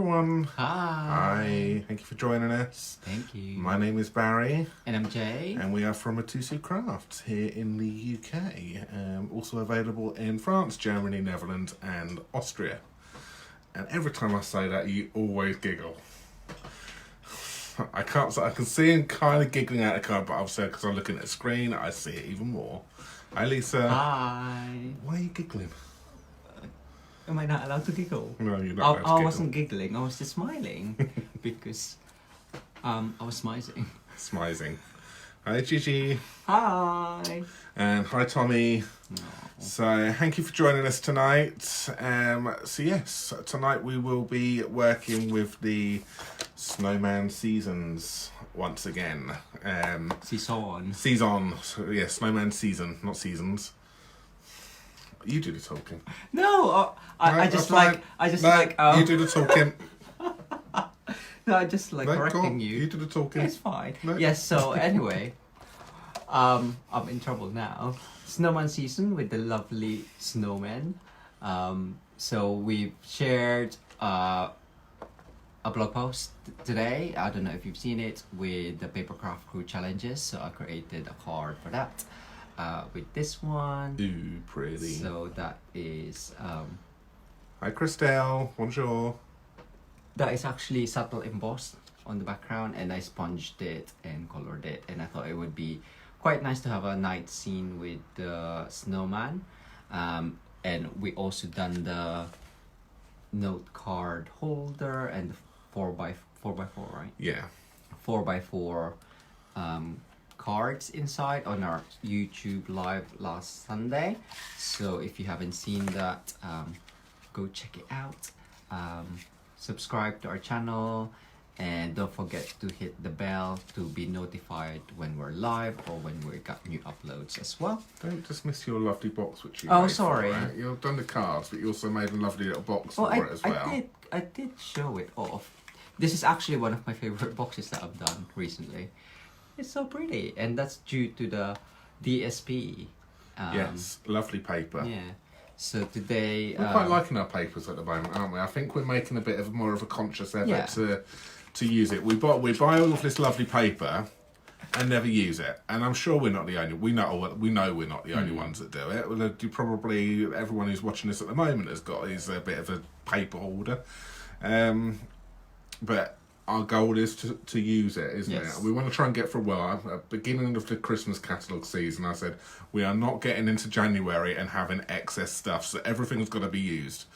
Everyone. Hi. Thank you for joining us. Thank you. My name is Barry. And I'm Jay. And we are from Mitosu Crafts here in the UK. Also available in France, Germany, Netherlands and Austria. And every time I say that, you always giggle. I can see him kind of giggling out of the car, but obviously because I'm looking at the screen, I see it even more. Hi, Lisa. Hi. Why are you giggling? Am I not allowed to giggle? No, you're not allowed to I giggle. wasn't giggling, I was just smiling. because I was smizing. Smizing. Hi, Gigi. Hi. And hi, Tommy. No. So, thank you for joining us tonight. Tonight we will be working with the Snowman Seasons once again. Season. So, yeah, Snowman Season, not Seasons. You do the talking. No, I just like you do the talking. No, I just like No, correcting cool. you. You do the talking. It's fine. No. Yes, so anyway, I'm in trouble now. Snowman season with the lovely snowman. So we've shared a blog post today. I don't know if you've seen it with the papercraft crew challenges. So I created a card for that with this one. Ooh, pretty. So that is Hi, Christelle. Bonjour. that is actually subtle embossed on the background, and I sponged it and colored it, and I thought it would be quite nice to have a night scene with the snowman. And we also done the note card holder and the 4x4, right? Yeah. 4x4 cards inside on our YouTube live last Sunday. So if you haven't seen that, go check it out. Subscribe to our channel, and don't forget to hit the bell to be notified when we're live or when we got new uploads as well. Don't dismiss your lovely box which you Oh, made sorry. for it. You've done the cards, but you also made a lovely little box for it as well. I did show it off. This is actually one of my favorite boxes that I've done recently. It's so pretty, and that's due to the DSP. Yes, lovely paper. Yeah. So today We're quite liking our papers at the moment, aren't we? I think we're making a bit of more of a conscious effort Yeah. to use it. We buy all of this lovely paper and never use it, and I'm sure we're not the only. We know we're not the only ones that do it. Well, you probably everyone who's watching this at the moment has got a bit of a paper holder, but our goal is to use it, isn't Yes. it? We want to try and get at the beginning of the Christmas catalogue season. I said we are not getting into January and having excess stuff, so everything's got to be used.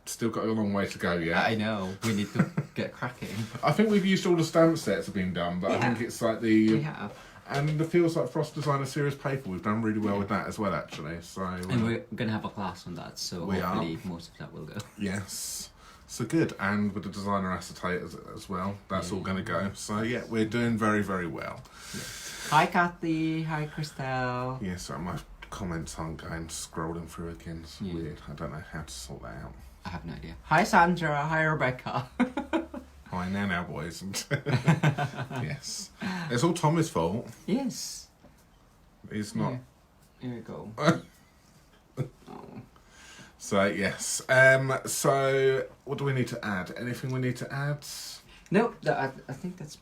Still got a long way to go yet. I know we need to get cracking. I think we've used all the stamp sets have been done, but I think it's like We have. and it feels like Frost Designer Series paper. We've done really well with that as well, actually. So And we're gonna have a class on that, so We are. hopefully most of that will go. yes. So good, and with the designer acetate as well, that's all going to go. So yeah, we're doing very, very well. Yes. Hi Kathy, hi Christelle. Yeah, so my comments aren't going scrolling through again. It's Yeah. weird. I don't know how to sort that out. I have no idea. Hi Sandra, hi Rebecca. Hi now, boys. Yes, it's all Tommy's fault. Yes. He's not. Here we go. Oh. So yes. So what do we need to add? Anything we need to add? Nope, I think that's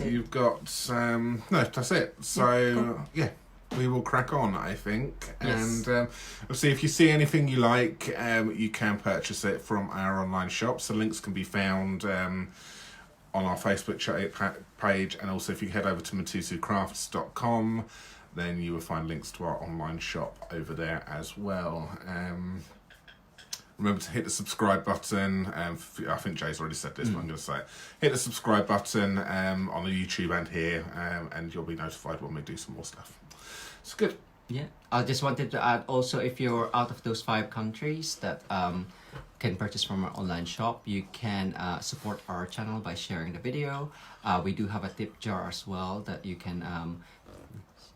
it. You've got no, that's it. So yeah, we will crack on, I think. Yes. And obviously, if you see anything you like, you can purchase it from our online shop. So links can be found on our Facebook page, and also if you head over to mitosucrafts.com, then you will find links to our online shop over there as well. Remember to hit the subscribe button. I think Jay's already said this, but I'm going to say it. Hit the subscribe button on the YouTube and here, and you'll be notified when we do some more stuff. It's good. Yeah, I just wanted to add also, if you're out of those 5 countries that can purchase from our online shop, you can support our channel by sharing the video. We do have a tip jar as well that you can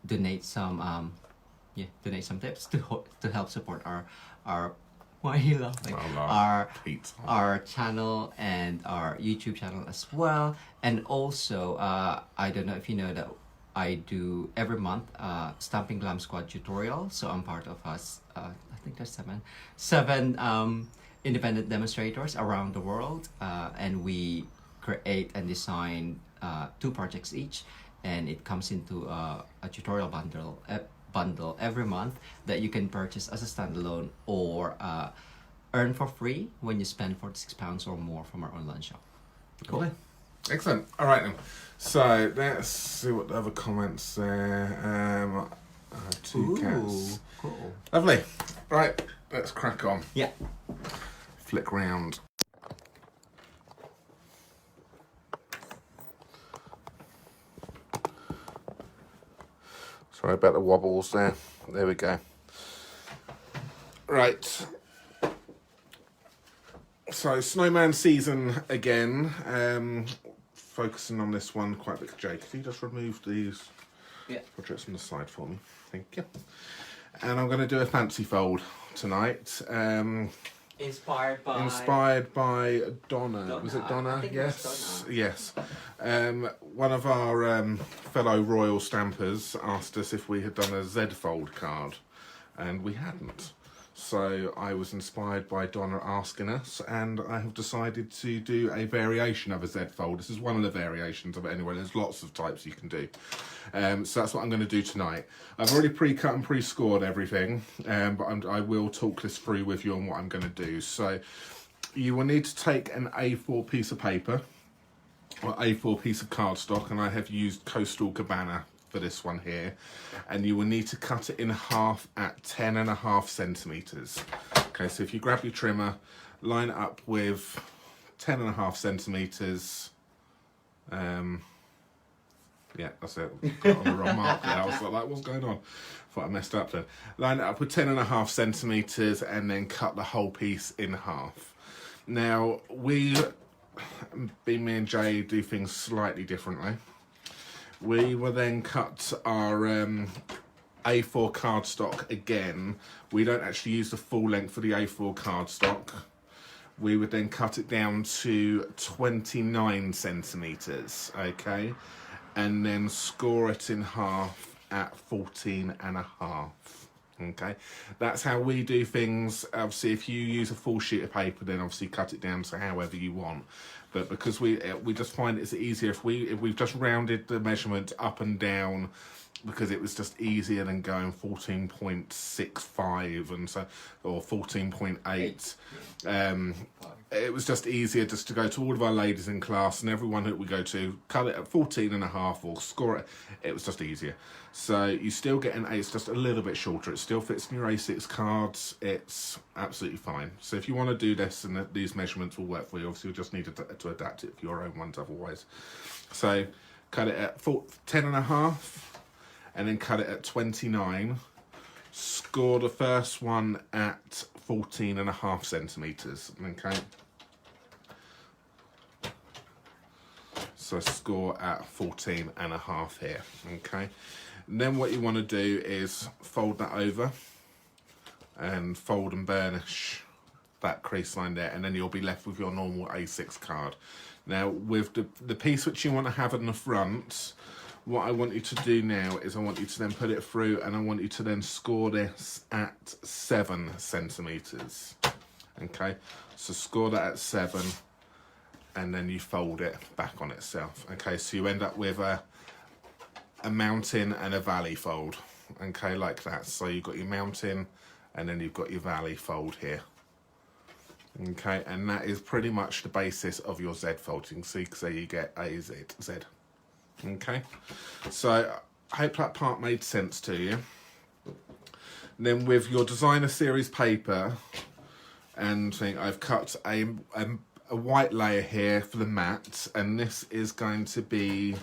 donate some tips to help support our why are you laughing? Our channel and our YouTube channel as well. And also, I don't know if you know that I do every month Stamping Glam Squad tutorial. So I'm part of us. I think there's seven independent demonstrators around the world, and we create and design 2 projects each, and it comes into a tutorial bundle every month that you can purchase as a standalone or earn for free when you spend £46 or more from our online shop. Cool. Okay. Excellent. All right then. So let's see what the other comments there. 2 cats. Cool. Lovely. Right, let's crack on. Yeah. Flick round. Sorry about the wobbles there. There we go. Right. So, Snowman Season again. Focusing on this one quite a bit. Jake, if you just remove these projects from the side for me. Thank you. And I'm going to do a fancy fold tonight. Inspired by Donna. Was it Donna? I think Yes. Donna. Yes. One of our fellow royal stampers asked us if we had done a Z fold card, and we hadn't. So I was inspired by Donna asking us, and I have decided to do a variation of a Z fold. This is one of the variations of it anyway. There's lots of types you can do. So that's what I'm going to do tonight. I've already pre-cut and pre-scored everything, but I will talk this through with you on what I'm going to do. So you will need to take an A4 piece of paper or A4 piece of cardstock, and I have used Coastal Cabana for this one here, and you will need to cut it in half at 10.5 centimeters. Okay, so if you grab your trimmer, line it up with 10.5 centimeters. Yeah, that's it. Got on the wrong mark there. I was like, what's going on? Thought I messed up then. Line it up with 10.5 centimeters and then cut the whole piece in half. Now, me and Jay do things slightly differently. We will then cut our A4 cardstock again. We don't actually use the full length of the A4 cardstock. We would then cut it down to 29 centimeters, okay? And then score it in half at 14.5. Okay, that's how we do things. Obviously, if you use a full sheet of paper, then obviously cut it down to however you want. But because we just find it's easier if we've just rounded the measurement up and down, because it was just easier than going 14.65 and so, or 14.8. It was just easier just to go to all of our ladies in class and everyone that we go to, cut it at 14.5 or score it. It was just easier. So you still get an A, it's just a little bit shorter. It still fits in your A6 cards. It's absolutely fine. So if you want to do this and these measurements will work for you, obviously you'll just need to adapt it for your own ones otherwise. So cut it at 10.5 and then cut it at 29. Score the first one at 14.5 centimeters. Okay. So score at 14.5 here. Okay. And then what you want to do is fold that over and fold and burnish that crease line there, and then you'll be left with your normal A6 card. Now with the piece which you want to have in the front, what I want you to do now is I want you to then put it through, and I want you to then score this at 7 centimeters. Okay, so score that at 7, and then you fold it back on itself. Okay, so you end up with a mountain and a valley fold. Okay, like that. So you've got your mountain, and then you've got your valley fold here. Okay, and that is pretty much the basis of your Z fold. You can see, so you get A, Z, Z. Okay, so I hope that part made sense to you. And then with your designer series paper and thing, I've cut a white layer here for the mat, and this is going to be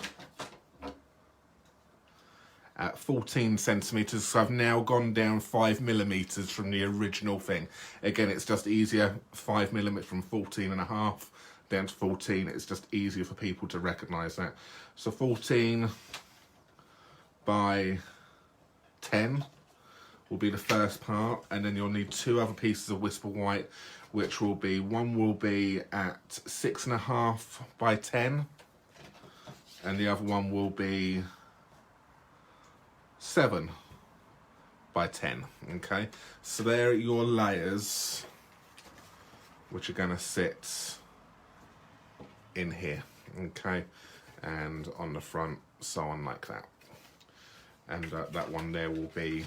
at 14 centimeters. So I've now gone down 5 millimeters from the original thing. Again, it's just easier, 5 millimeters from 14.5 down to 14. It's just easier for people to recognize that. So 14 by 10 will be the first part, and then you'll need 2 other pieces of whisper white, which will be, one will be at 6.5 by 10, and the other one will be 7 by 10. Okay, so there are your layers which are going to sit in here, okay, and on the front, so on like that. And that one there will be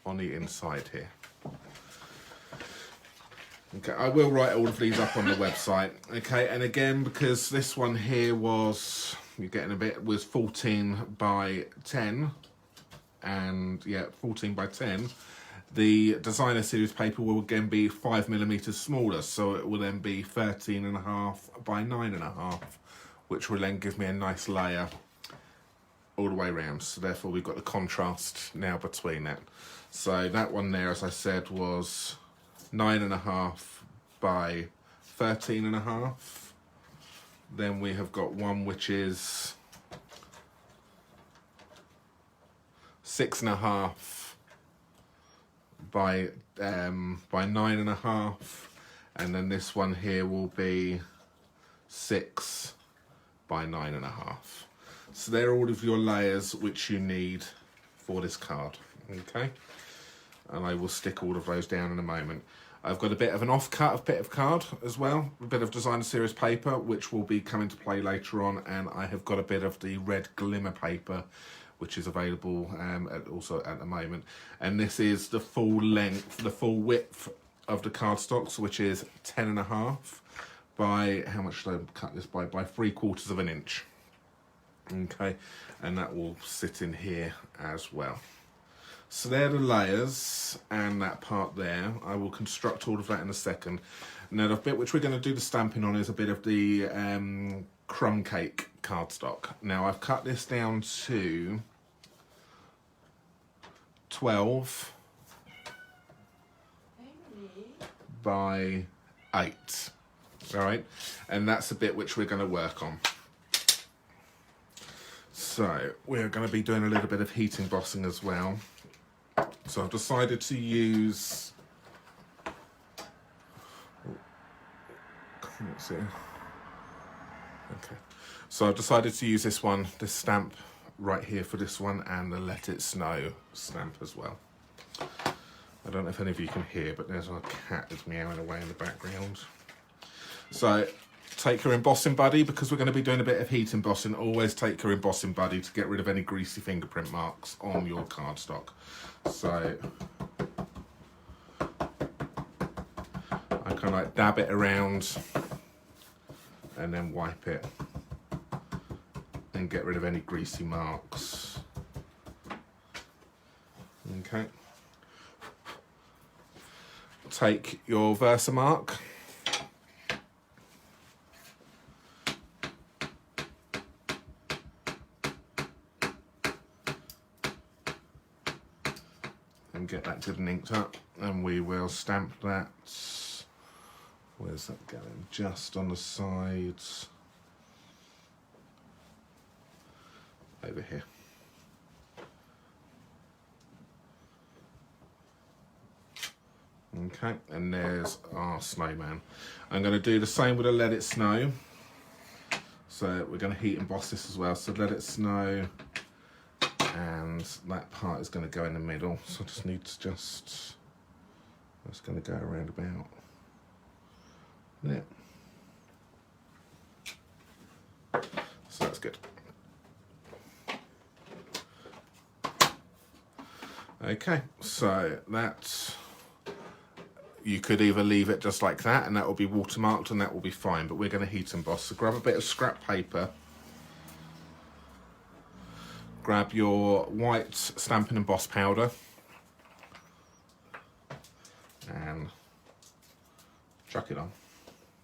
on the inside here. Okay, I will write all of these up on the website. Okay, and again, because this one here was, you're getting a bit, was 14 by 10, and yeah, 14 by 10. The designer series paper will again be 5mm smaller, so it will then be 13.5 by 9.5, which will then give me a nice layer all the way around. So therefore we've got the contrast now between that. So that one there, as I said, was 9.5 by 13.5. Then we have got one which is 6.5 by 9.5, and then this one here will be 6 by 9.5. So they're all of your layers which you need for this card, okay? And I will stick all of those down in a moment. I've got a bit of an off-cut of bit of card as well, a bit of designer series paper, which will be coming to play later on, and I have got a bit of the red glimmer paper, which is available also at the moment. And this is the full length, the full width of the cardstocks, which is 10.5 by, how much should I cut this by? By 3/4 of an inch. Okay, and that will sit in here as well. So they're the layers and that part there. I will construct all of that in a second. Now the bit which we're going to do the stamping on is a bit of the crumb cake cardstock. Now I've cut this down to 12 by 8. All right, and that's the bit which we're going to work on. So we're going to be doing a little bit of heat embossing as well. So I've decided to use, let's see. Okay, so I've decided to use this one, this stamp right here for this one, and the Let It Snow stamp as well. I don't know if any of you can hear, but there's our cat that's meowing away in the background. So take your embossing buddy, because we're going to be doing a bit of heat embossing. Always take your embossing buddy to get rid of any greasy fingerprint marks on your cardstock. So I kind of like dab it around and then wipe it and get rid of any greasy marks. Okay. Take your Versamark. And get that good and inked up, and we will stamp that. Where's that going? Just on the sides. Over here. Okay, and there's our snowman. I'm going to do the same with a Let It Snow. So we're going to heat emboss this as well. So Let It Snow, and that part is going to go in the middle. So I just need to that's going to go around about there. So that's good. Okay, so that's, you could either leave it just like that and that will be watermarked and that will be fine, but we're going to heat emboss. So grab a bit of scrap paper, grab your white Stampin' Emboss powder and chuck it on.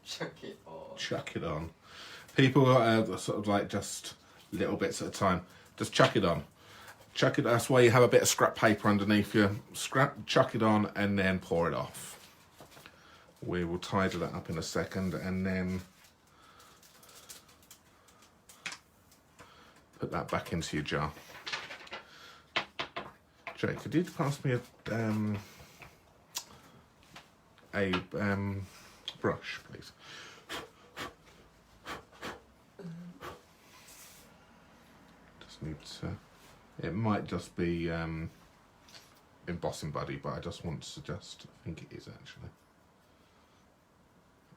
Chuck it on. Chuck it on. People are sort of like just little bits at a time. Just chuck it on. Chuck it, that's why you have a bit of scrap paper underneath your scrap. Chuck it on and then pour it off. We will tidy that up in a second and then put that back into your jar. Jake, could you pass me a brush, please? Just need to. It might just be embossing buddy, but I just want to I think it is actually.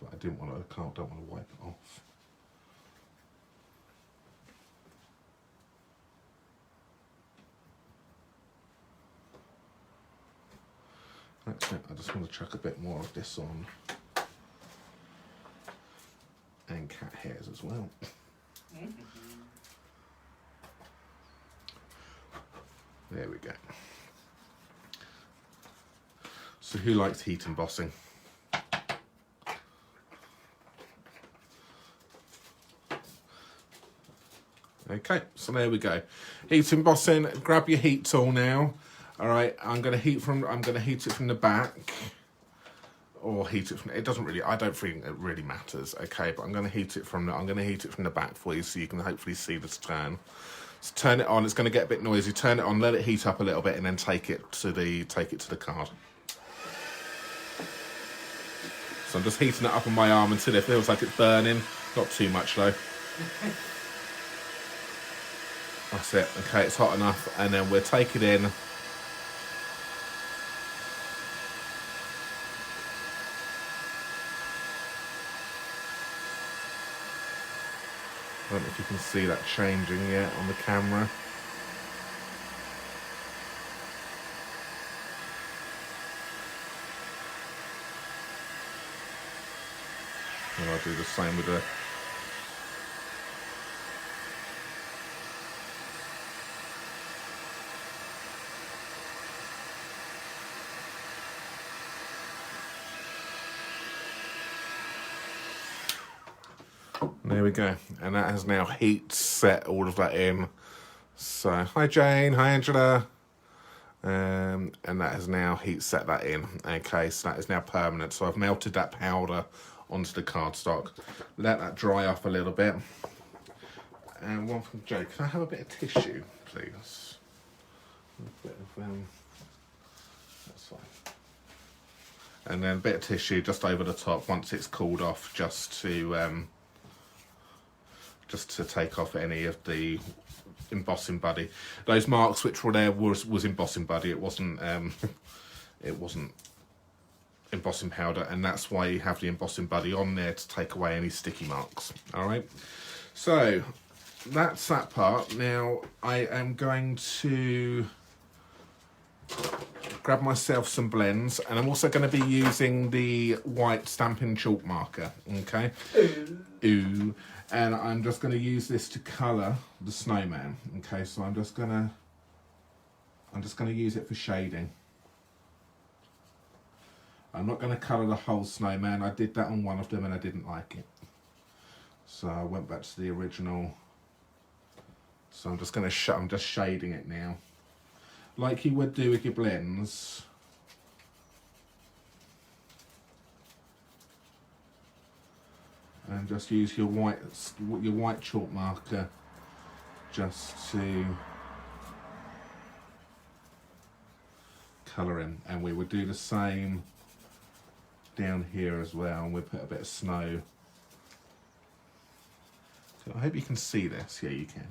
but I don't want to wipe it off. That's it. I just want to chuck a bit more of this on. And cat hairs as well. There we go. So who likes heat embossing? Okay, so there we go. Heat embossing, grab your heat tool now. All right, I'm gonna heat it from the back. Or heat it from, it doesn't really, I don't think it really matters, okay, but I'm gonna heat it from the back for you so you can hopefully see this turn. So turn it on, it's gonna get a bit noisy, turn it on, let it heat up a little bit and then take it to the card. So I'm just heating it up on my arm until it feels like it's burning, not too much though. That's it, okay, it's hot enough, and then we'll take it in. I don't know if you can see that changing yet on the camera. And I'll do the same with the... There we go, and that has now heat set all of that in. So, hi Jane, hi Angela. And that has now heat set that in. Okay, so that is now permanent. So I've melted that powder onto the cardstock. Let that dry off a little bit. And one from Joe, can I have a bit of tissue, please? A bit of, that's fine. And then a bit of tissue just over the top once it's cooled off, just to take off any of the embossing buddy. Those marks which were there was embossing buddy. It wasn't embossing powder, and that's why you have the embossing buddy on there to take away any sticky marks. All right. So that's that part. Now I am going to grab myself some blends, and I'm also going to be using the white Stampin' chalk marker. Okay. Ooh. And I'm just going to use this to colour the snowman. Okay, so I'm just going to use it for shading. I'm not going to colour the whole snowman. I did that on one of them and I didn't like it, so I went back to the original. So I'm just going to I'm just shading it now, like you would do with your blends. And just use your white chalk marker just to colour in, and we would do the same down here as well, and we'll put a bit of snow. So I hope you can see this. Yeah, you can.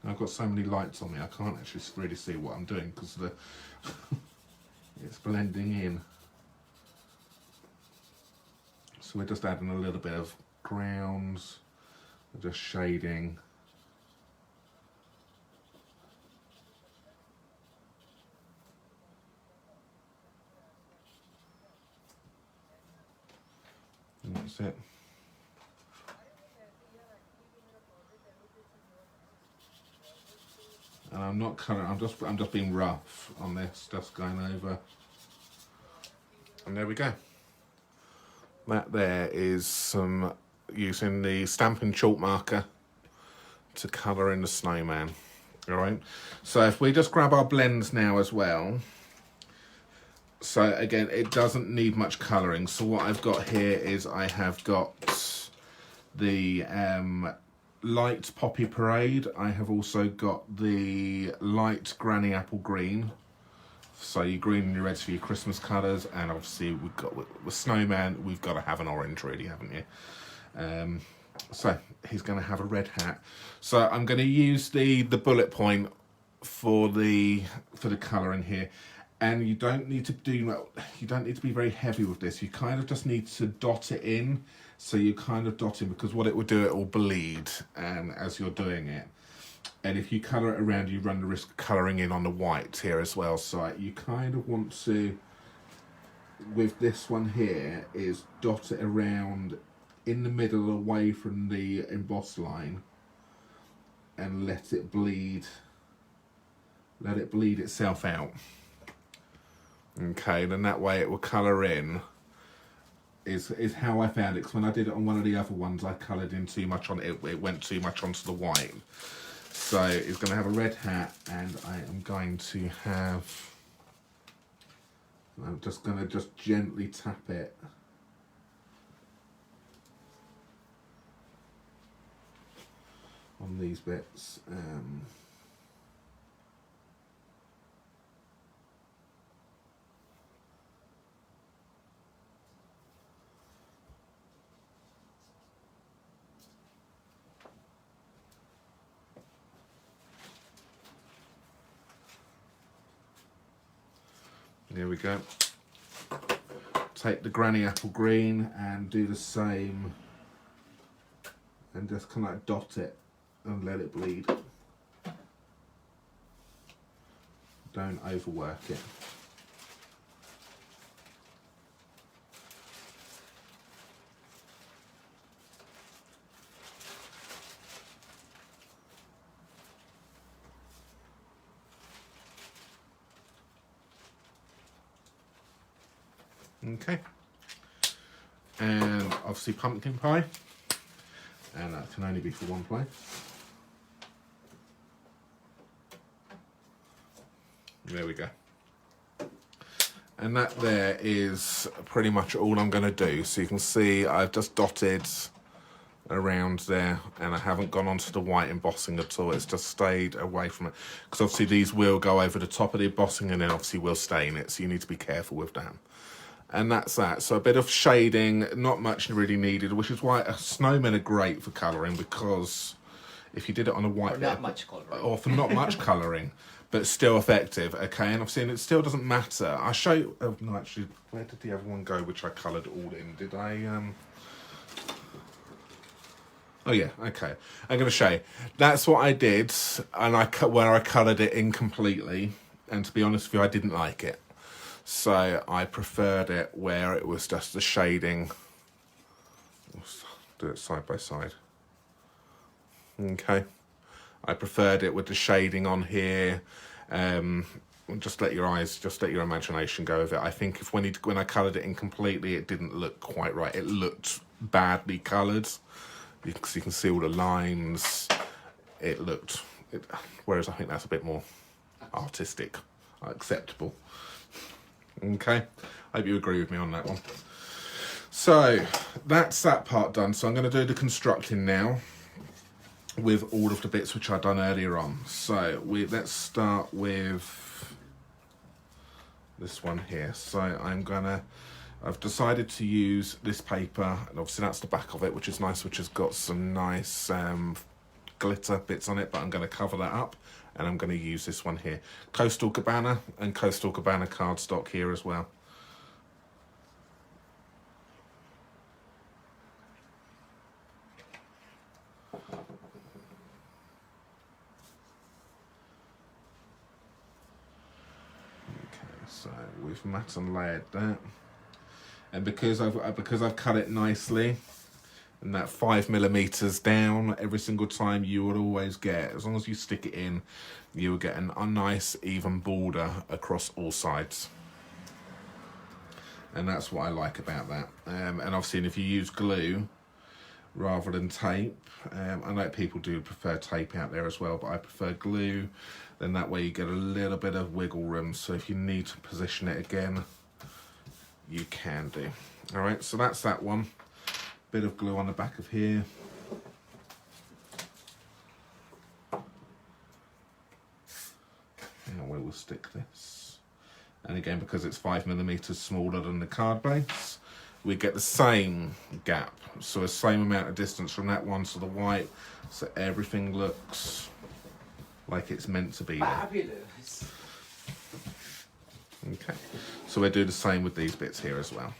I've got so many lights on me I can't actually really see what I'm doing because it's blending in. So we're just adding a little bit of grounds, we're just shading. And that's it. And I'm not coloring, I'm just being rough on this, just going over. And there we go. That there is some using the Stampin' chalk marker to colour in the snowman. All right. So if we just grab our blends now as well. So again, it doesn't need much colouring. So what I've got here is I have got the light Poppy Parade. I have also got the light Granny Apple Green. So your green and your reds for your Christmas colours, and obviously we've got with Snowman, we've got to have an orange really, haven't you? So he's going to have a red hat. So I'm going to use the bullet point for the colouring here, And you don't need to be very heavy with this. You kind of just need to dot it in. So you kind of dot in, because what it will do, it will bleed as you're doing it. And if you colour it around, you run the risk of colouring in on the white here as well. So you kind of want to, with this one here, is dot it around in the middle away from the emboss line and let it bleed itself out. Okay, then that way it will colour in, is how I found it, because when I did it on one of the other ones, I coloured in too much on it, it went too much onto the white. So it's going to have a red hat, and I am going to have, I'm just going to just gently tap it. On these bits. There we go. Take the granny apple green and do the same, and just kind of like dot it and let it bleed. Don't overwork it. Okay, and obviously pumpkin pie, and that can only be for one place. There we go. And that there is pretty much all I'm going to do. So you can see I've just dotted around there, and I haven't gone onto the white embossing at all. It's just stayed away from it, because obviously these will go over the top of the embossing and then obviously will stain it, so you need to be careful with that. And that's that. So a bit of shading, not much really needed, which is why snowmen are great for colouring, because if you did it on a white... Or not much colouring. Or for not much colouring, but still effective, okay? And obviously, and it still doesn't matter. I'll show you... Oh, no, actually, where did the other one go, which I coloured all in? Did I... Oh, yeah, okay. I'm going to show you. That's what I did, and where I coloured it in completely. And to be honest with you, I didn't like it. So I preferred it where it was just the shading. Let's do it side by side. Okay. I preferred it with the shading on here. Just let your imagination go with it. I think when I coloured it in completely, it didn't look quite right. It looked badly coloured. You can see all the lines. Whereas I think that's a bit more artistic, acceptable. Okay, I hope you agree with me on that one. So that's that part done. So I'm going to do the constructing now with all of the bits which I've done earlier on. So let's start with this one here. So I've decided to use this paper, and obviously that's the back of it, which is nice, which has got some nice glitter bits on it, but I'm going to cover that up. And I'm going to use this one here. Coastal Cabana and Coastal Cabana cardstock here as well. Okay, so we've matte and layered that. And because I've cut it nicely, and that 5mm down every single time, you would always get, as long as you stick it in, you will get a nice even border across all sides. And that's what I like about that. And obviously, if you use glue rather than tape, I know people do prefer tape out there as well, but I prefer glue. Then that way you get a little bit of wiggle room, so if you need to position it again, you can do. All right, so that's that one. Bit of glue on the back of here. And we will stick this. And again, because it's 5mm smaller than the card base, we get the same gap. So the same amount of distance from that one to the white, so everything looks like it's meant to be there. Fabulous. Okay, so we'll do the same with these bits here as well.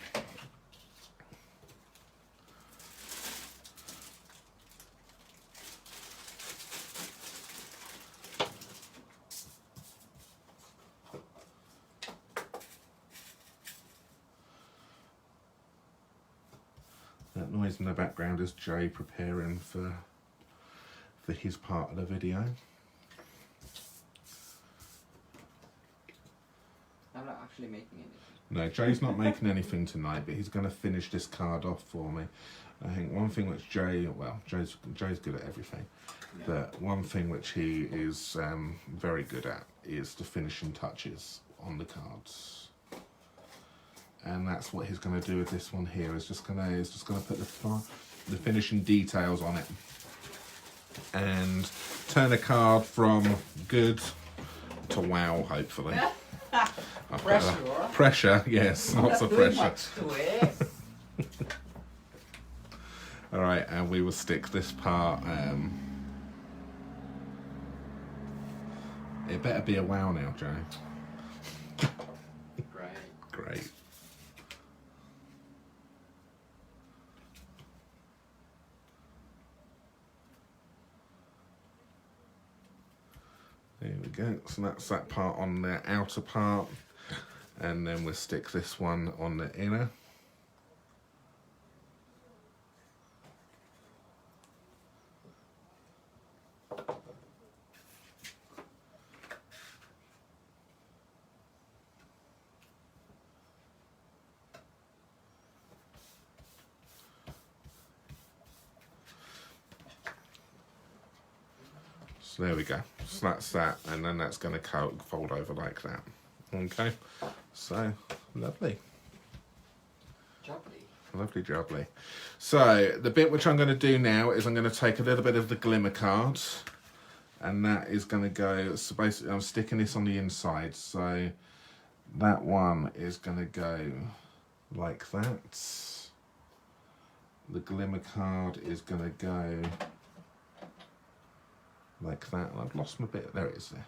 That noise in the background is Jay preparing for his part of the video. I'm not actually making anything. No, Jay's not making anything tonight, but he's going to finish this card off for me. I think one thing which Jay's good at everything, yeah. But one thing which he is very good at is the finishing touches on the cards. And that's what he's going to do with this one here. He's just going to put the finishing details on it, and turn a card from good to wow, hopefully. Pressure. Pressure, yes, lots of pressure. Much to it. All right, and we will stick this part. It better be a wow now, Joe. Great. There we go. So that's that part on the outer part, and then we'll stick this one on the inner. So there we go. So that's that, and then that's going to fold over like that. Okay, so lovely. Lovely jubbly. So the bit which I'm going to do now is I'm going to take a little bit of the glimmer card, and that is going to go, so basically I'm sticking this on the inside, so that one is going to go like that. The glimmer card is going to go like that. I've lost my bit. There it is there.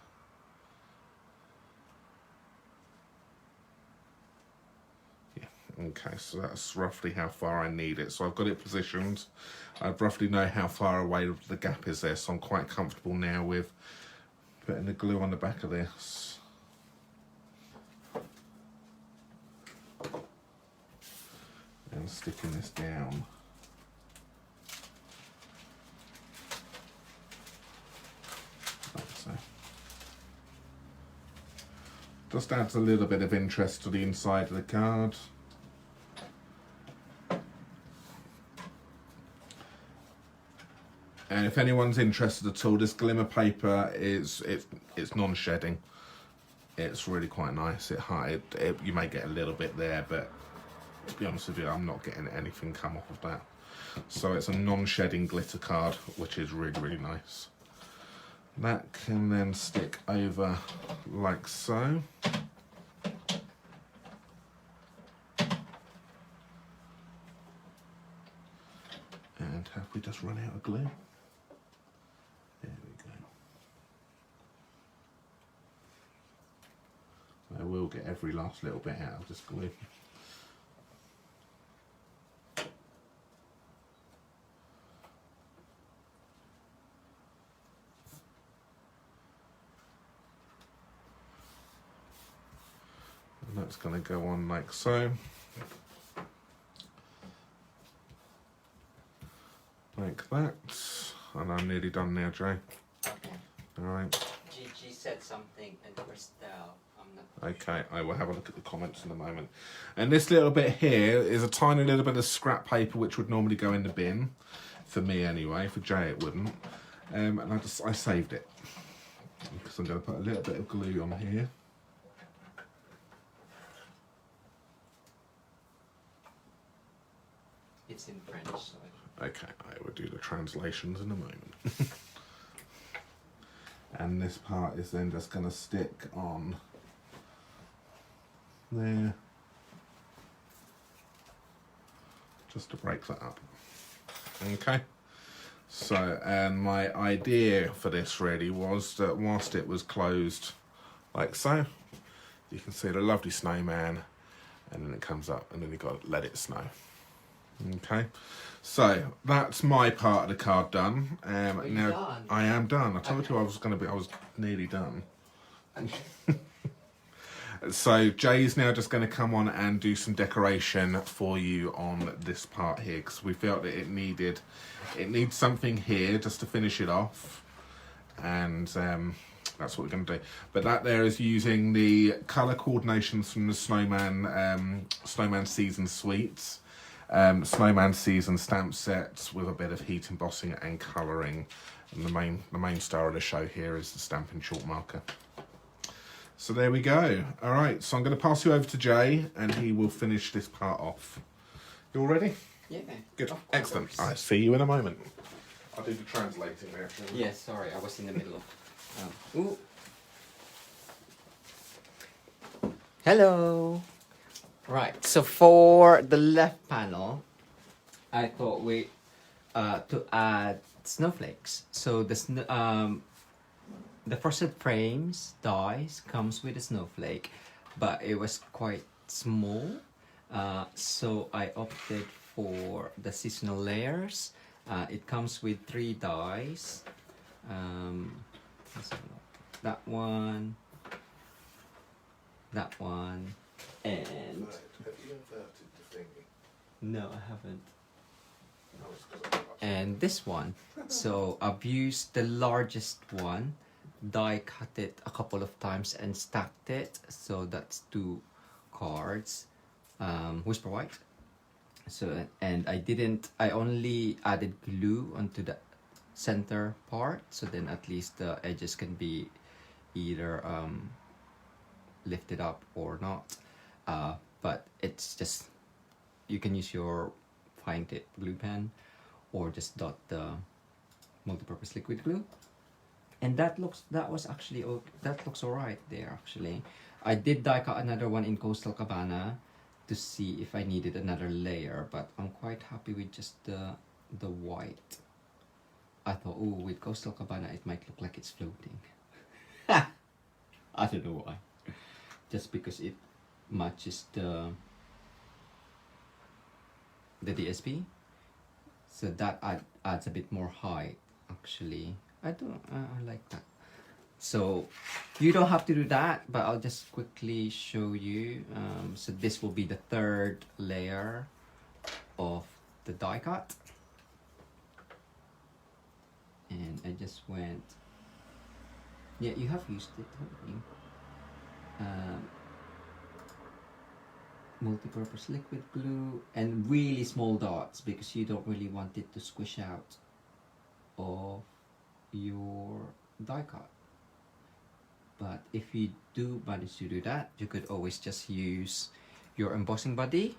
Yeah, okay, so that's roughly how far I need it. So I've got it positioned. I roughly know how far away the gap is there, so I'm quite comfortable now with putting the glue on the back of this. And sticking this down. Just adds a little bit of interest to the inside of the card. And if anyone's interested at all, this glimmer paper it's non-shedding. It's really quite nice. You may get a little bit there, but to be honest with you, I'm not getting anything come off of that. So it's a non-shedding glitter card, which is really, really nice. That can then stick over like so. And have we just run out of glue? There we go. I will get every last little bit out of this glue. That's going to go on like so. Like that. And I'm nearly done now, Jay. Alright. Gigi said something and Christelle. Okay, I will have a look at the comments in a moment. And this little bit here is a tiny little bit of scrap paper which would normally go in the bin. For me anyway, for Jay it wouldn't. And I saved it. Because I'm going to put a little bit of glue on here. It's in French, so okay, I will do the translations in a moment. And this part is then just going to stick on there, just to break that up. Okay, so and my idea for this really was that whilst it was closed like so, You can see the lovely snowman, and then it comes up, and then you've got to let it snow. Okay, so that's my part of the card done. Are you Now done? I am done. I told you I was nearly done. Okay. So Jay's now just going to come on and do some decoration for you on this part here, because we felt that it needs something here just to finish it off, and that's what we're going to do. But that there is using the colour coordinations from the Snowman Season Suites, Snowman Season Stamp Sets with a bit of heat embossing and colouring. And the main star of the show here is the Stampin' Chalk marker. So there we go. All right, so I'm going to pass you over to Jay, and he will finish this part off. You all ready? Yeah. Good. Excellent. All right, see you in a moment. I'll do the translating there. Yes, sorry, I was in the middle of... ooh. Hello! Right, so for the left panel, I thought to add snowflakes. So the frosted frames dies comes with a snowflake, but it was quite small, so I opted for the seasonal layers. It comes with 3 dies. That one, and Have you inverted the thingy? no, I haven't. And this one. So I've used the largest one, die cut it a couple of times and stacked it. So that's 2 cards, Whisper White. So, and I only added glue onto the center part, so then at least the edges can be either lifted up or not. But it's just, you can use your fine tip glue pen or just dot the multi-purpose liquid glue, and that looks alright there. Actually, I did die cut another one in Coastal Cabana to see if I needed another layer, but I'm quite happy with just the white. I thought, oh, with Coastal Cabana it might look like it's floating. I don't know why, just because it matches the DSP, so that adds a bit more height. Actually, I like that. So you don't have to do that, but I'll just quickly show you. So this will be the 3rd layer of the die cut, and I just went, yeah, you have used it, haven't you? Multi-purpose liquid glue and really small dots, because you don't really want it to squish out of your die cut. But if you do manage to do that, you could always just use your embossing buddy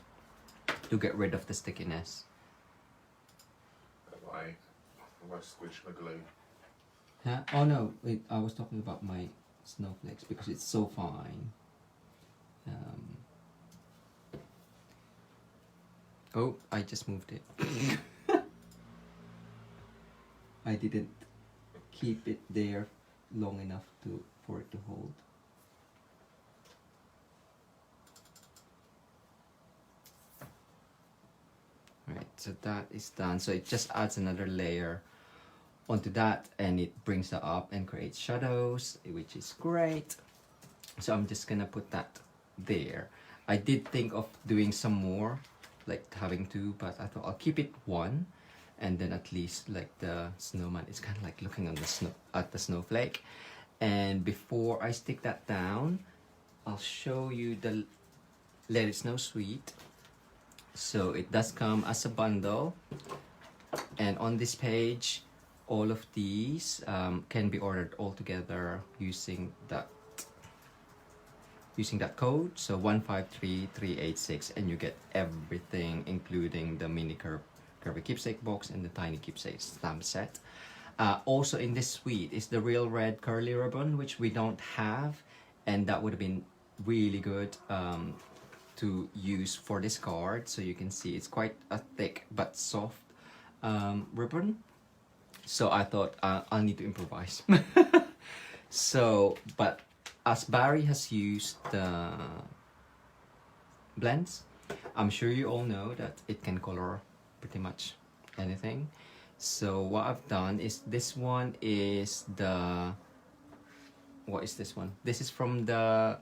to get rid of the stickiness. Have I squished the glue? Huh? Oh no, wait, I was talking about my snowflakes because it's so fine. Oh, I just moved it. I didn't keep it there long enough for it to hold. Right, so that is done. So it just adds another layer onto that, and it brings that up and creates shadows, which is great. So I'm just gonna put that there. I did think of doing some more, like having 2, but I thought I'll keep it 1, and then at least like the snowman is kind of like looking on the snowflake. And before I stick that down, I'll show you the Let It Snow suite. So it does come as a bundle, and on this page all of these can be ordered all together using that code, so 153386, and you get everything, including the mini curvy keepsake box and the tiny keepsake stamp set. Also in this suite is the real red curly ribbon, which we don't have, and that would have been really good to use for this card. So you can see it's quite a thick but soft ribbon, so I thought I'll need to improvise. So, but as Barry has used the blends, I'm sure you all know that it can color pretty much anything. So what I've done is, this one is the, what is this one? This is from the,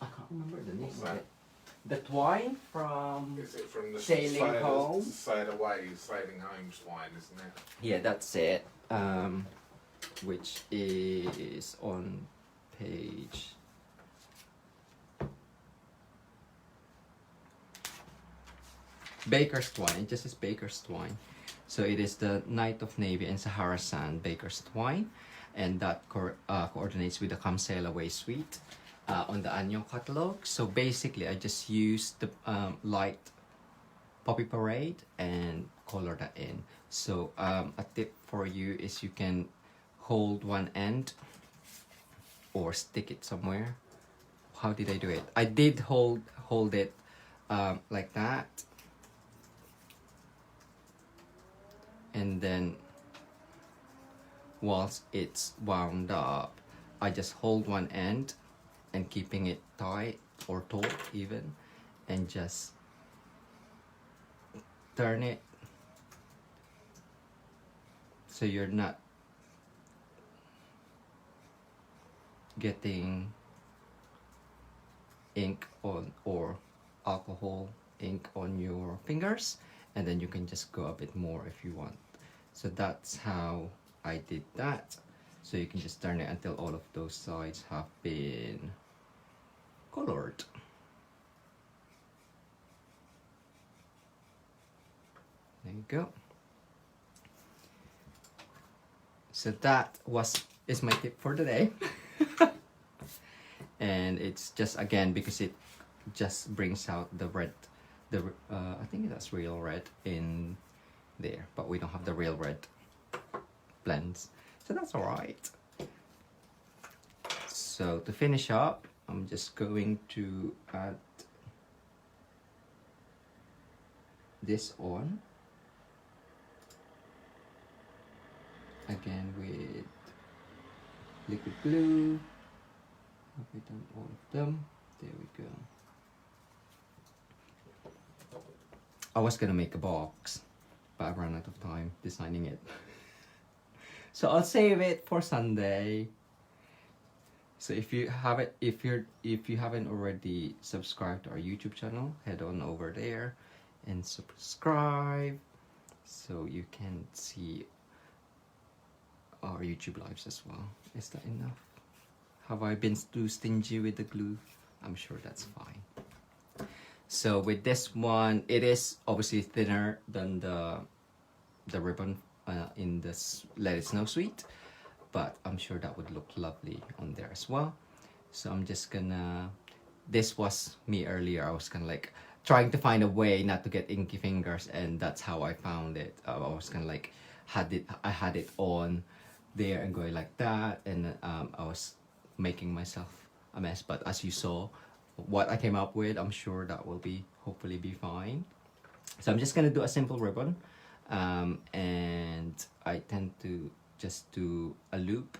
I can't remember the name of it. The twine from, Is it from the Sailing Home? Sailing Home twine, isn't it? Yeah, that's it. Which is on page Baker's Twine. It just says Baker's Twine. So it is the Night of Navy and Sahara Sand Baker's Twine, and that coordinates with the Come Sail Away suite on the annual catalog. So basically, I just used the light Poppy Parade and color that in. So a tip for you is you can hold one end or stick it somewhere. How did I do it? I did hold it like that, and then whilst it's wound up, I just hold one end and keeping it tight or taut even, and just turn it so you're not getting ink on, or alcohol ink on your fingers, and then you can just go a bit more if you want. So that's how I did that. So you can just turn it until all of those sides have been colored. There you go. So that is my tip for today. And it's just, again, because it just brings out the red, I think that's real red in there, but we don't have the real red blends, so that's all right. So to finish up, I'm just going to add this on again with liquid glue. Have we done all of them? There we go. I was gonna make a box, but I ran out of time designing it. So I'll save it for Sunday. So if you haven't already subscribed to our YouTube channel, head on over there and subscribe so you can see our YouTube lives as well. Is that enough? Have I been too stingy with the glue? I'm sure that's fine. So with this one, it is obviously thinner than the ribbon in this Let It Snow suite, but I'm sure that would look lovely on there as well. So I'm just gonna, this was me earlier, I was kind of like trying to find a way not to get inky fingers, and that's how I found it. I was kind of like, I had it on there and going like that, and I was making myself a mess, but as you saw what I came up with, I'm sure that will hopefully be fine. So I'm just gonna do a simple ribbon, and I tend to just do a loop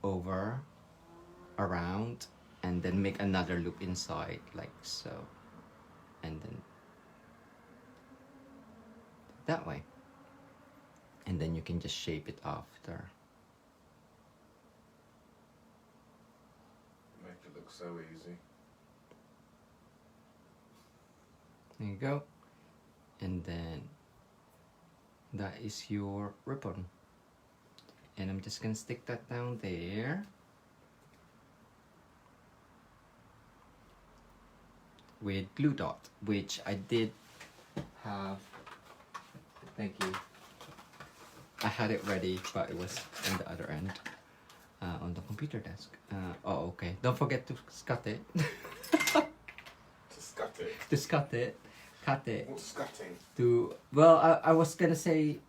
over, around, and then make another loop inside like so, and then that way, and then you can just shape it after. Make it look so easy. There you go. And then that is your ribbon. And I'm just gonna stick that down there with glue dot, which I did have. Thank you. I had it ready, but it was on the other end, on the computer desk. Oh, okay. Don't forget to scut it. To scut it. To scut it. Cut it. What's scutting? Well, I was gonna say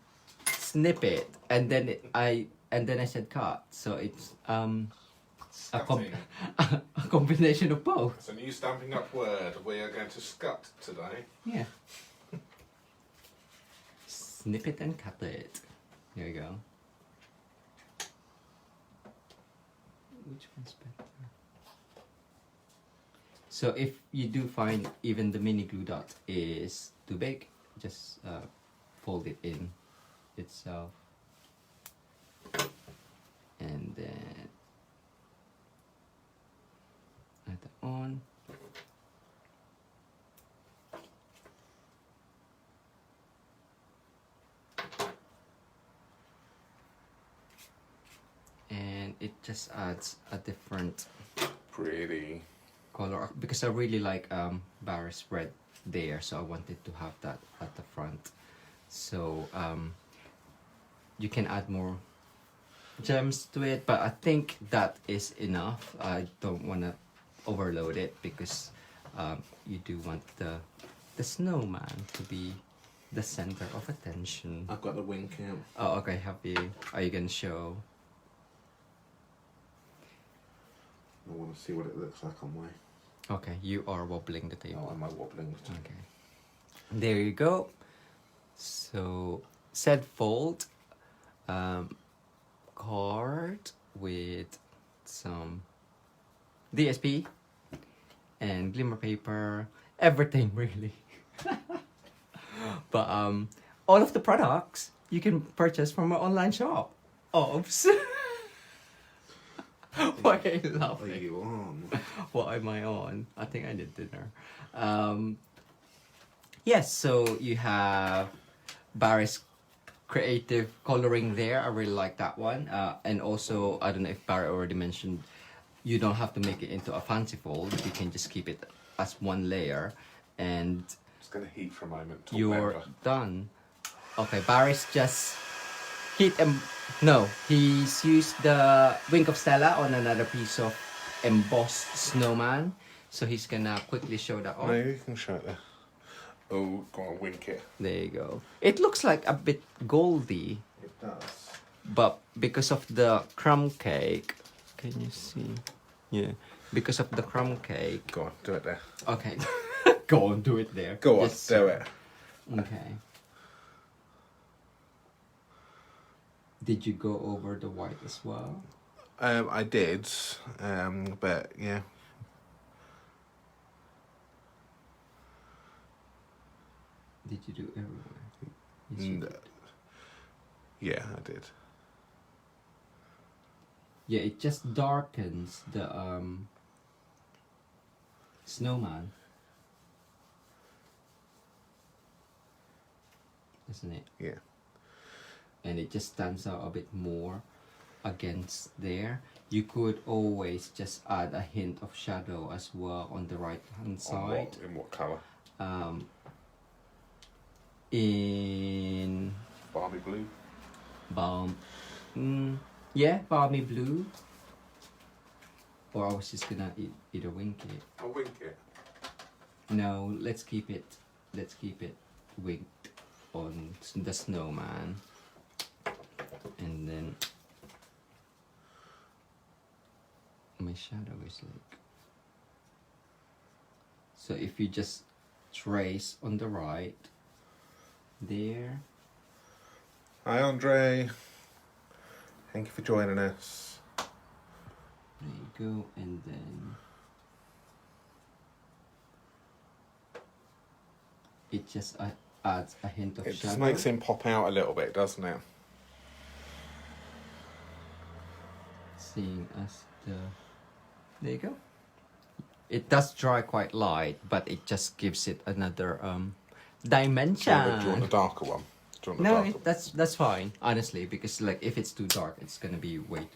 snip it, and then I said cut. So it's a combination of both. It's a new Stampin' Up word. We are going to scut today. Yeah. Snip it and cut it. There you go. which one's better? So if you do find even the mini glue dot is too big, just fold it in itself. And then add it on. And it just adds a different Pretty. color because I really like Barry's red there, so I wanted to have that at the front. So you can add more gems to it, but I think that is enough. I don't want to overload it because you do want the snowman to be the center of attention. I've got the wing count. Oh, okay. Are you gonna show? I want to see what it looks like on my. Okay, you are wobbling the table. Oh, am I wobbling? Okay. There you go. So said fold card with some DSP and glimmer paper, everything really. But all of the products you can purchase from our online shop. Oops. Why are you What are laughing? you on? What am I on? I think I did dinner. Yes, so you have Barry's creative coloring there. I really like that one. And also, I don't know if Barry already mentioned, you don't have to make it into a fancy fold. You can just keep it as one layer. And Just going to heat for a moment. Talk you're louder. done. Okay, Barry's just he's used the Wink of Stella on another piece of embossed snowman. So he's gonna quickly show that No, off. you can show it there. Oh, go on, wink it. There you go. It looks like a bit goldy, It does. but because of the crumb cake, can you see? Yeah, because of the crumb cake. Go on, do it there. Okay, go on, do it there. Go on, Just do it. Okay. Did you go over the white as well? I did, but yeah. Did you do everywhere? Yes, you No. did. Yeah, I did. Yeah, it just darkens the snowman, isn't it? Yeah. And it just stands out a bit more against there. You could always just add a hint of shadow as well on the right hand side. In what colour? In Balmy blue. balmy blue. Or I was just gonna either wink it. I'll wink it. No, let's keep it winked on the snowman. And then my shadow is like, so if you just trace on the right there. Hi, Andre. Thank you for joining us. There you go, and then it just adds a hint of It shadow. just makes him pop out a little bit, doesn't it? Seeing as there you go. It does dry quite light, but it just gives it another dimension. Do you want the darker one? Do you want the No, darker one? that's fine, honestly, because like if it's too dark, it's gonna be way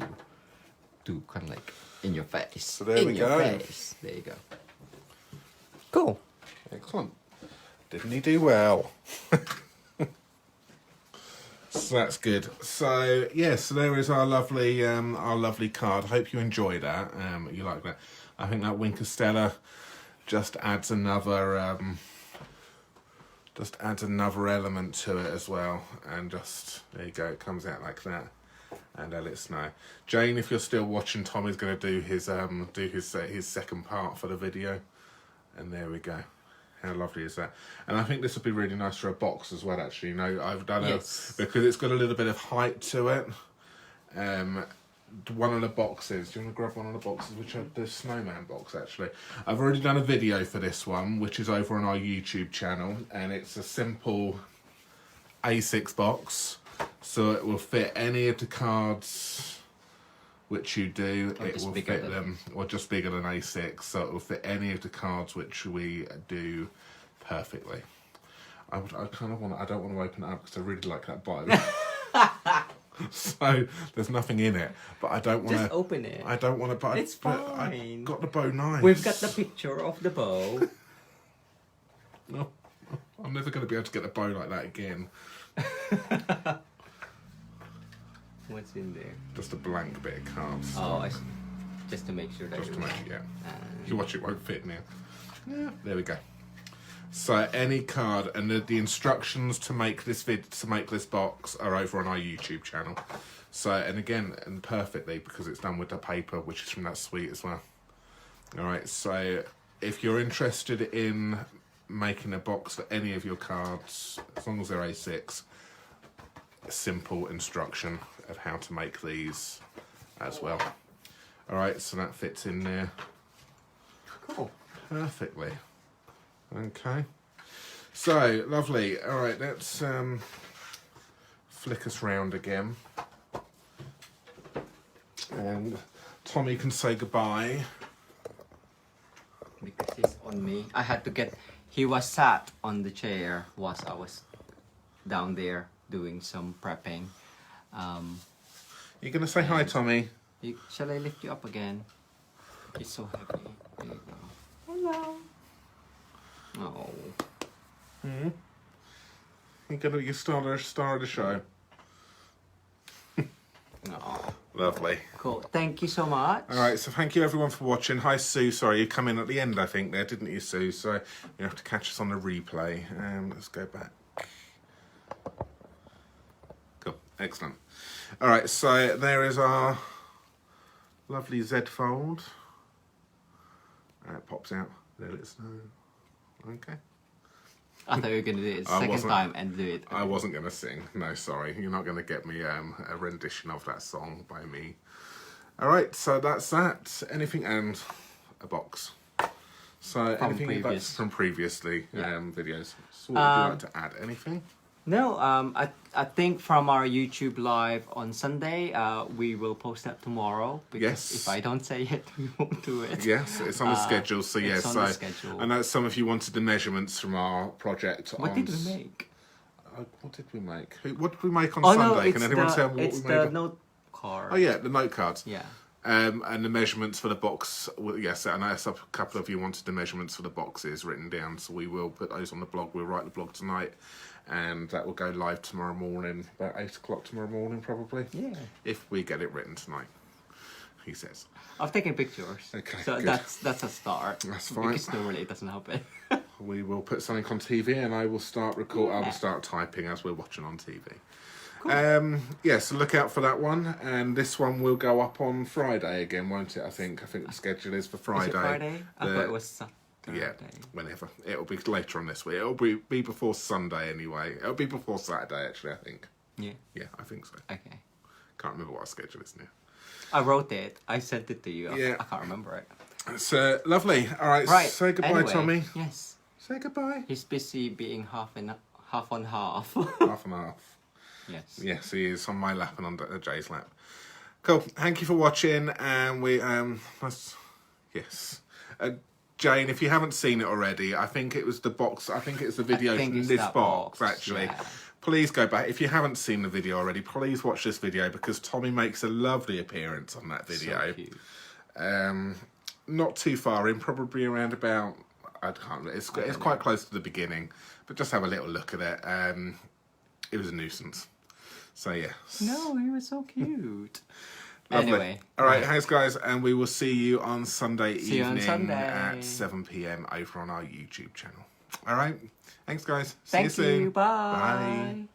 too kind of like in your face. So there we go. Face. There you go. Cool. Excellent. Didn't he do well? So that's good. So yes, so there is our lovely card. Hope you enjoyed that. You like that? I think that Wink of Stella just adds another element to it as well. And just there you go. It comes out like that. And let us know, Jane, if you're still watching. Tommy's going to do his second part for the video. And there we go. How lovely is that? And I think this would be really nice for a box as well, actually. You know, I've done Yes. because it's got a little bit of height to it. one of the boxes. Do you want to grab one of the boxes, which are the Snowman box, actually? I've already done a video for this one, which is over on our YouTube channel, and it's a simple A6 box, so it will fit any of the cards which you do. It will fit them, or just bigger than A6, so it will fit any of the cards which we do perfectly. I kind of want. I don't want to open it up because I really like that bow. So there's nothing in it, but I don't want to. Just open it. I don't want to. But it's but fine. I got the bow nice. We've got the picture of the bow. No, I'm never going to be able to get a bow like that again. What's in there? Just a blank bit of cards. Oh, just to make sure that. Just to make it, yeah. If you watch it, won't fit now. Yeah, there we go. So any card, and the instructions to make this box are over on our YouTube channel. So, and again, and perfectly, because it's done with the paper, which is from that suite as well. All right, so if you're interested in making a box for any of your cards, as long as they're A6, a simple instruction of how to make these as well. All right, so that fits in there. Cool. Perfectly. Okay. So, lovely. All right, let's flick us round again. And Tommy can say goodbye. Because he's on me. I had to get... He was sat on the chair whilst I was down there doing some prepping. You're going to say hi, Tommy? Shall I lift you up again? He's so heavy. There you go. Hello. Oh. You star of the show. Oh. Lovely. Cool. Thank you so much. All right, so thank you everyone for watching. Hi, Sue. Sorry, you come in at the end, I think, there, didn't you, Sue? So you have to catch us on the replay. Let's go back. Cool. Excellent. All right, so there is our lovely Z fold. It pops out. Let it snow. Okay. I thought you were going to do it the second time and do it. I wasn't going to sing. No, sorry. You're not going to get me a rendition of that song by me. All right, so that's that. Anything and a box. So From anything previous. from previously Yeah. Videos. So would you like to add anything? No, I think from our YouTube live on Sunday, we will post that tomorrow. Because Yes. if I don't say it, we won't do it. Yes, it's on the schedule. So it's yes, on the schedule. I know some of you wanted the measurements from our project. What did we make? What did we make? What did we make on Oh Sunday? no, it's Can anyone tell me what it's we made? the note card. Oh yeah, the note cards. Yeah. And the measurements for the box. Well, yes, I know a couple of you wanted the measurements for the boxes written down, so we will put those on the blog. We'll write the blog tonight, and that will go live tomorrow morning, about 8 o'clock tomorrow morning, probably. Yeah. If we get it written tonight, he says. I've taken pictures. Okay, So good. that's a start. That's fine. Because normally it doesn't happen. We will put something on TV, and I will start record. I Yeah. will start typing as we're watching on TV. Cool. Yeah, so look out for that one, and this one will go up on Friday again, won't it? I think the schedule is for Friday. Is it Friday? I thought it was Saturday. Yeah, whenever. It'll be later on this week. It'll be before Sunday anyway. It'll be before Saturday, actually, I think. Yeah. Yeah, I think so. Okay. Can't remember what our schedule is now. I wrote it. I sent it to you. Yeah. I can't remember it. It's lovely. All right, Right. say goodbye, Anyway, Tommy. Yes. Say goodbye. He's busy being half on half. Half and half. Yes. Yes, he is on my lap and on Jay's lap. Cool. Thank you for watching, and we yes. Jane, if you haven't seen it already, I think it was the box. I think it's the video think from it's this that box, box, actually. yeah. Please go back. If you haven't seen the video already, please watch this video because Tommy makes a lovely appearance on that video. So cute. Not too far in, probably around about. I can't remember. It's quite close to the beginning, but just have a little look at it. It was a nuisance. So yeah. No, he was so cute. Lovely. Anyway. All right, thanks guys, and we will see you on Sunday See you on evening Sunday. at 7 p.m. over on our YouTube channel. All right, thanks guys. See Thank you soon. you. Bye. Bye.